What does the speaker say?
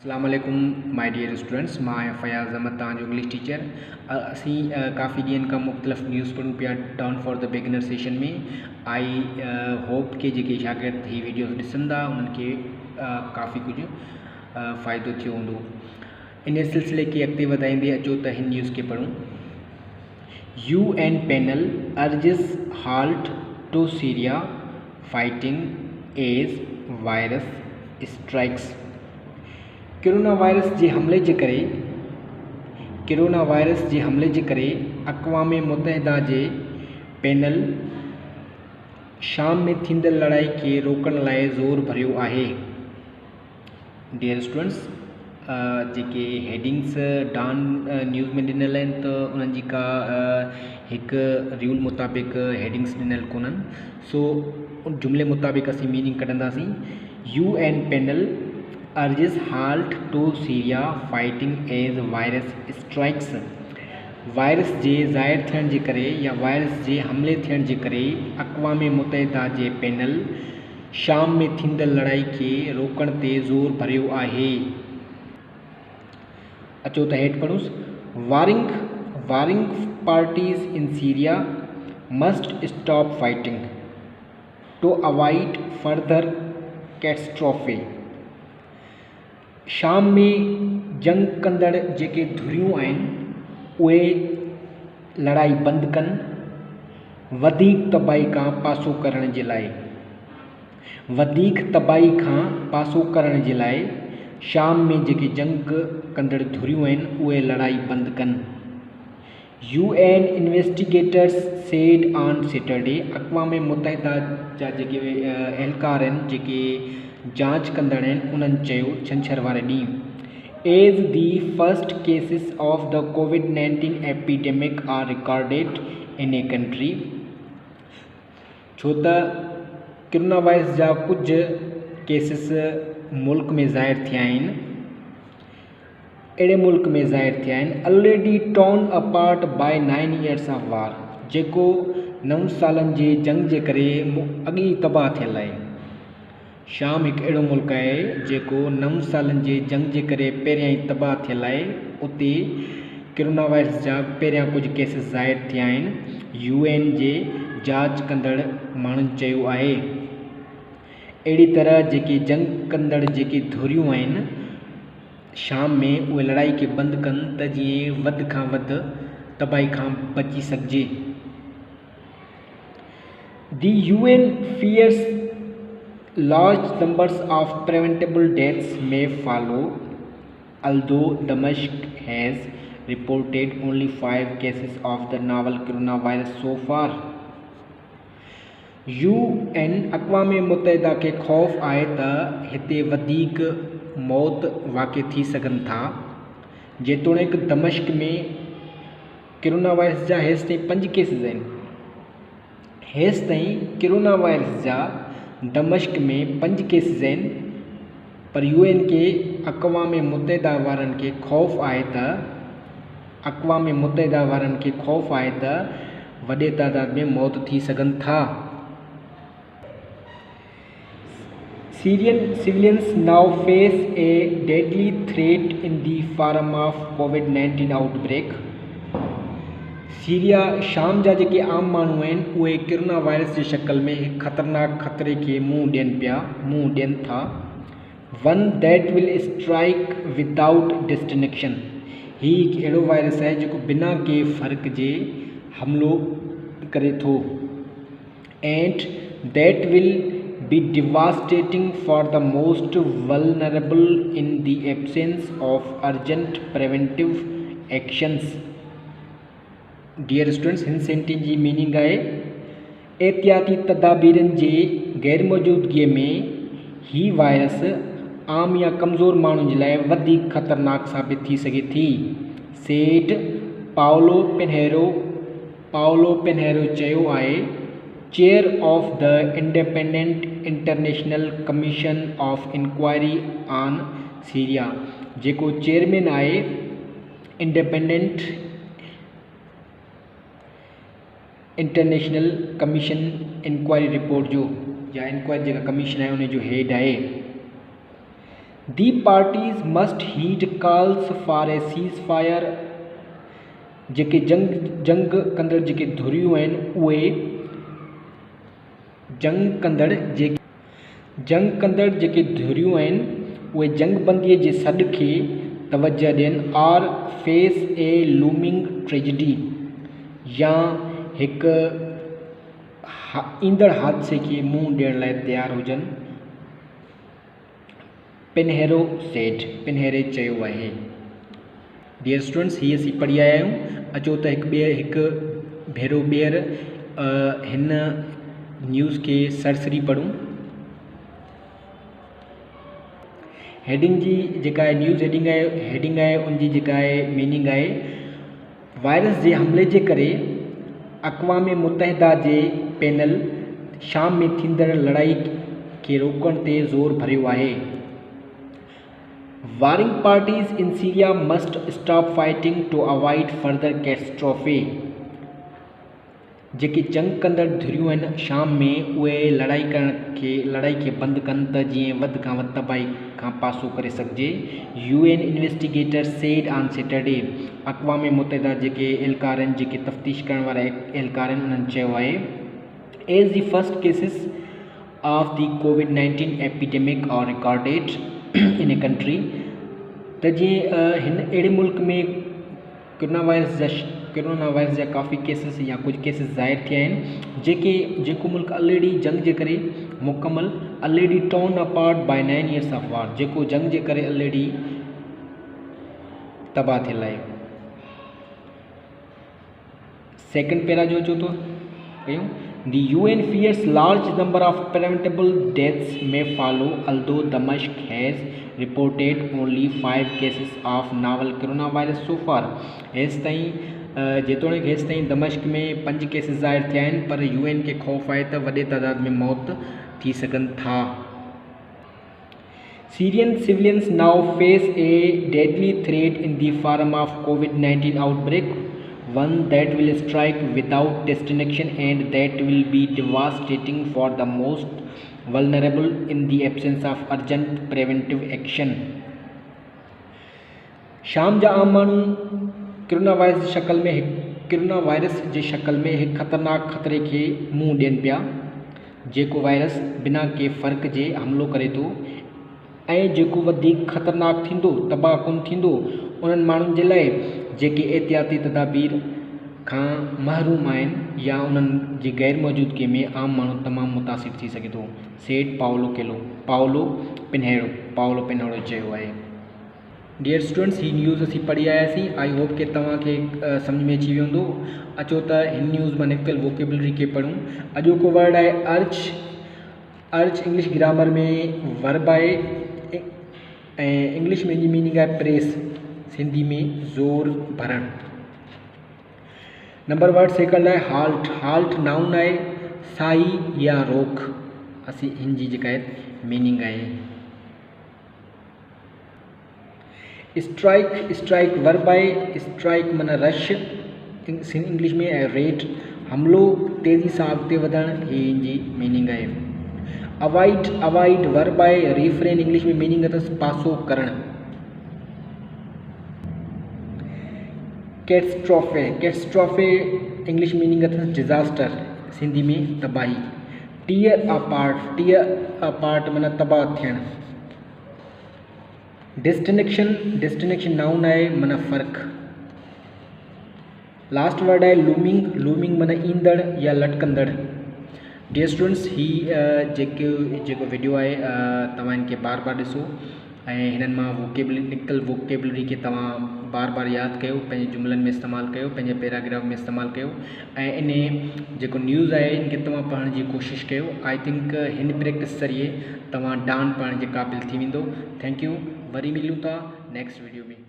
अस्सलाम वालेकुम my dear students मां फयाज़ अहमद तव्हांजो इंग्लिश टीचर असीं काफ़ी ॾींहंनि खां मुख़्तलिफ़ न्यूज़ पढ़ूं पिया down for the beginner session में आई होप के जेके शागिर्द ही वीडियोस ॾिसंदा उन्हनि खे काफ़ी कुझु फ़ाइदो थियो हूंदो। इन सिलसिले खे अॻिते वधाईंदे अचो त हिन न्यूज़ खे पढ़ूं। UN panel urges halt to Syria fighting as virus strikes. Corona virus जे हमले जे करे अक़वाम मुतहदा जे पैनल शाम में थींदड़ लड़ाई खे रोकण लाइ ज़ोर भरियो आहे। डियर स्टूडेंट्स, जेके हेडिंग्स डाउन न्यूज़ में ॾिनल आहिनि त उन्हनि जी का हिकु रूल मुताबिक़ हेडिंग्स ॾिनल कोन्हनि, सो जुमिले मुताबिक़ असीं मीनिंग कढंदासीं। UN panel urges halt to Syria fighting as virus strikes. Virus जे ज़ाहिर थियण जे करे या वायरस जे हमले थियण जे करे अक़वाम मुतहदा जे पैनल शाम में थींदड़ लड़ाई खे रोकण ते ज़ोर भरियो आहे। अचो त हेठि पढ़ूंसि। Warring parties in Syria must stop fighting to avoid further catastrophe. शाम में जंग कंदड़ जेके धुरियूं आहिनि उहे लड़ाई बंदि कनि वधीक तबाही खां पासो करण जे लाइ। शाम में जेके जंग कंदड़ धुरियूं आहिनि उहे लड़ाई बंदि कनि। UN investigators said on Saturday. अक़वाम मुतहदा जा जेके एहलकार आहिनि जेके जांच कंदड़ आहिनि उन्हनि चयो छंछरु वारे ॾींहुं as the first cases of the COVID-19 epidemic are recorded in a country. छो त कोरोना वायरस जा कुझु केसिस मुल्क में ज़ाहिर थिया आहिनि, अहिड़े मुल्क में ज़ाहिर थिया आहिनि already torn apart by 9 years of war, जेको 9 सालनि जे जंग जे करे अॻी तबाह थियल आहे। शाम हिकु अहिड़ो मुल्क आहे जेको 9 सालनि जे जंग जे करे पहिरियां ई तबाह थियल आहे। उते कोरोना वायरस जा पहिरियां कुझु केसिस ज़ाहिर थिया आहिनि। UN जे जांच कंदड़ माण्हुनि चयो आहे। अहिड़ी तरह जेके जंग कंदड़ जेके धुरियूं आहिनि शाम में उहे लड़ाई खे बंदि कनि त जीअं वधि खां वधि तबाही खां बची सघिजे। The UN fears large numbers of preventable deaths may follow, although Damascus has reported only 5 cases of the novel coronavirus so far. UN अक़वाम मुतहदा खे ख़ौफ़ आहे त हिते वधीक मौत वाक़िअ थी सघनि था। जेतोणीकि दमिश्क में कोरोना वायरस जा हेसि ताईं 5 केसिस आहिनि। हेसि ताईं कोरोना वायरस जा दमिश्क में 5 केसिस आहिनि, पर UN खे अक़वाम मुतहदा वारनि खे ख़ौफ़ आहे त वॾे तादाद में मौत थी सघनि था। Syrian civilians now face a deadly threat in the form of COVID-19 outbreak. Syria शाम जा जेके आम माण्हू आहिनि उहे कोरोना वायरस जे शक्ल में हिकु ख़तरनाक ख़तरे खे मुंहुं ॾियनि था। One that will strike without distinction. ही हिकु अहिड़ो वायरस आहे जेको बिना के फ़र्क़ जे हमिलो करे थो। And that will be devastating for the most vulnerable in the absence of urgent preventive actions. Dear students, हिन सेंटेंस जी मीनिंग आहे एहतियाती तदाबीरनि जे गैर मौजूदगीअ में ही वायरस आम या कमज़ोर माण्हुनि जे लाइ वधीक ख़तरनाक साबित थी सघे थी। सेठ पाओलो पेन्हेरो चयो आहे, chair of the independent international commission of inquiry on Syria, जेको चेयरमैन आहे independent international commission inquiry report जो या इंक्वायरी जेका कमीशन आहे उन जो हेड आहे। The parties must heed calls for a ceasefire. जेके जंग कंदड़ जेके धुरियूं आहिनि उहे जंग कंदड़ जेके धुरियूं आहिनि उहे जंगबंदीअ जे सॾ खे तवजह ॾियनि और फेस ए लूमिंग ट्रेजिडी या हिकु ईंदड़ हादसे खे मुंहुं ॾियण लाइ तयारु हुजनि। पिनहेरे चयो आहे। डियर स्टूडेंट्स, हीअ असीं पढ़ी आया आहियूं। अचो त हिकु भेरो ॿीहर हिन न्यूज़ खे सरसरी पढ़ूं। हेडिंग जी जेका आहे न्यूज़ हेडिंग आहे उनजी जेका आहे मीनिंग आहे वायरस जे हमले जे करे अक़वाम मुतहिदा जे पैनल शाम में थींदड़ लड़ाई खे रोकण ते ज़ोर भरियो आहे। Warring parties in Syria must stop fighting to avoid further catastrophe. जेके जंग कंदड़ धुरियूं आहिनि शाम में उहे लड़ाई खे बंदि कनि त जीअं वधि खां वधि तबाही खां पासो करे सघिजे। UN investigator said on Saturday. अक़वाम मुतहिदा जेके एहलकार आहिनि, जेके तफ़्तीश करण वारा एहलकार आहिनि, उन्हनि चयो आहे as the first cases of the COVID-19 epidemic और रिकॉर्डेड इन ए कंट्री। त जीअं हिन अहिड़े मुल्क में कोरोना वायरस जा काफ़ी केसिस या कुझु केसिस ज़ाहिर थिया आहिनि जेको मुल्क ऑलरेडी जंग जे करे मुकमल already torn apart by 9 years of war, जेको जंग जे करे ऑलरेडी तबाह थियल आहे। सेकेंड पैरा जो अचो थो कयूं। The UN fears large number of preventable deaths may follow, although Damascus has reported only 5 cases of novel coronavirus so far. हेसि ताईं जेतोणीकि हेसि ताईं दमश्क में 5 केसिस ज़ाहिर थिया आहिनि, पर UN खे ख़ौफ़ आहे त वॾे तादाद में मौत थी सघनि था। Syrian civilians now face a deadly threat in the form of COVID-19 outbreak, one that will strike without destination and that will be devastating for the most vulnerable in the absence of urgent preventive action. शाम जा आम माण्हू corona virus जे शक्ल में हिकु ख़तरनाक ख़तरे खे मुंहुं ॾियनि पिया, जेको वायरस बिना के फ़र्क़ जे हमिलो करे थो ऐं जेको वधीक ख़तरनाक थींदो, तबाह कुन थींदो उन्हनि माण्हुनि जे लाइ जेके एहतियाती तदाबीर खां महरूम आहिनि या उन्हनि जी गैर मौजूदगी में आम माण्हू तमामु मुतासिर थी सघे थो। सेठ पाओलो पिन्हेरो चयो आहे। डियर स्टूडेंट्स, ही न्यूज़ असीं पढ़ी आयासीं। आई होप कि तव्हांखे सम्झ में अची वियो हूंदो। अचो त हिन न्यूज़ मां निकितल वोकेबलरी खे पढ़ूं। अॼोको वर्ड आहे अर्च इंग्लिश ग्रामर में वर्ब आहे ऐं इंग्लिश में जी मीनिंग आहे प्रेस, सिंधी में ज़ोर भरण। नंबर वर्ड सेकंड आहे हाल्ट नाउन आहे साई या रोक। असीं हिन जी जेका आहे मीनिंग आहे। स्ट्राइक वर्ब आहे। स्ट्राइक माना रश, इंग्लिश में रेट, हमलो, तेज़ी सां अॻिते वधणु, ही हिन जी मीनिंग आहे। अवॉइड वर्ब आहे। रिफ्रेन इंग्लिश में मीनिंग अथसि पासो करणु। कैटस्ट्रोफे इंग्लिश मीनिंग अथसि डिज़ास्टर, सिंधी में तबाही। टीयर अपार्ट माना तबाह थियणु। डेस्टिनेशन नाउन आहे माना फ़र्क़ु। लास्ट वर्ड आहे लूमिंग माना ईंदड़ या लटकंदड़। डियर स्टूडेंट्स, ही जेको वीडियो आहे तव्हां इनखे बार ॾिसो ऐं हिननि मां निकितल वोकेबलरी खे तव्हां बार यादि कयो, पंहिंजे जुमलनि में इस्तेमालु कयो, पंहिंजे पैराग्राफ में इस्तेमालु कयो ऐं इन जेको न्यूज़ आहे इनखे तव्हां पढ़ण जी कोशिशि कयो। आई थिंक हिन प्रैक्टिस ज़रिए तव्हां डान पढ़ण जे क़ाबिल थी वेंदो। Thank you. वरी मिलूं था नेक्स्ट वीडियो में।